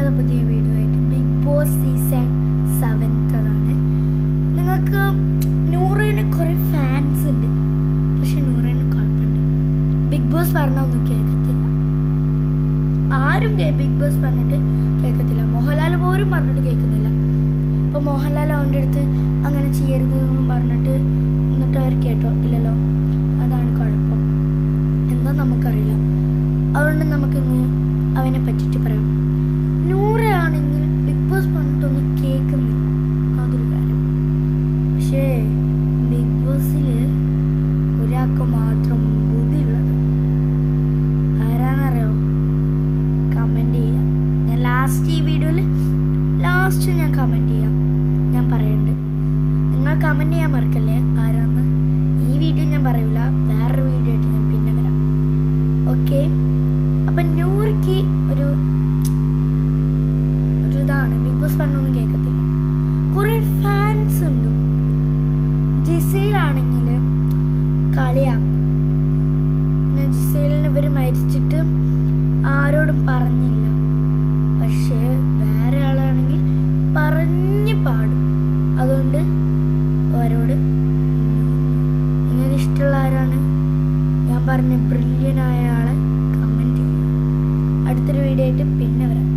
നൂറയുടെ പുതിയ വീഡിയോ ആയിട്ട് big boss season 7 നിങ്ങൾക്ക് നൂറിന് കുറേ ഫാൻസ് ഉണ്ട്, പക്ഷെ നൂറിന് കുഴപ്പമുണ്ട്. ബിഗ് ബോസ് പറഞ്ഞൊന്നും കേൾക്കത്തില്ല. ആരും ബിഗ് ബോസ് പറഞ്ഞിട്ട് കേൾക്കത്തില്ല. മോഹൻലാൽ പോലും പറഞ്ഞിട്ട് കേൾക്കുന്നില്ല. അപ്പോൾ മോഹൻലാൽ അവൻ്റെ അടുത്ത് അങ്ങനെ ചെയ്യരുത് എന്നും പറഞ്ഞിട്ട് എന്നിട്ട് അവർ കേട്ടോ ഇല്ലല്ലോ. അതാണ് കുഴപ്പം. എന്താ നമുക്കറിയില്ല. അതുകൊണ്ട് നമുക്കിന്ന് അവനെ പറ്റിയിട്ട് പറയാം. നൂറാണെങ്കിൽ ബിഗ് ബോസ് പറഞ്ഞിട്ടൊന്നും കേൾക്കുന്നില്ല, അതൊരു കാര്യം. പക്ഷേ ബിഗ് ബോസിൽ ഒരാൾക്ക് മാത്രം ബുദ്ധിയുള്ളത് ആരാന്നറിയോ? കമൻറ്റ് ചെയ്യാം. ഞാൻ ഈ വീഡിയോയിൽ ലാസ്റ്റ് ഞാൻ കമൻറ്റ് ചെയ്യാം. ഞാൻ പറയുന്നുണ്ട്, നിങ്ങൾ കമൻറ്റ് ചെയ്യാൻ മറക്കല്ലേ ആരാന്ന്. ഈ വീഡിയോ ഞാൻ പറയില്ല, വേറൊരു വീഡിയോ ആയിട്ട് ഞാൻ പിന്നെ വരാം. ഓക്കെ, അപ്പം നൂറിക്ക് ഒരു ഇതാണ് ബിഗ് ബോസ് പറഞ്ഞൊന്നും കേൾക്കത്തില്ല. കുറേ ഫാൻസ് ഉണ്ട്. ജിസയിലാണെങ്കിൽ കളിയാക്കും. ജിസയിലിന് ഇവർ മരിച്ചിട്ട് ആരോടും പറഞ്ഞില്ല. പക്ഷേ വേറെ ആളാണെങ്കിൽ പറഞ്ഞ് പാടും. അതുകൊണ്ട് അവരോട് നിങ്ങൾക്ക് ഇഷ്ടമുള്ള ആരാണ് ഞാൻ പറഞ്ഞ ബ്രില്യനായ ആളെ കമൻറ്റ് ചെയ്യും. അടുത്തൊരു വീഡിയോ ആയിട്ട് പിന്നെ വരാം.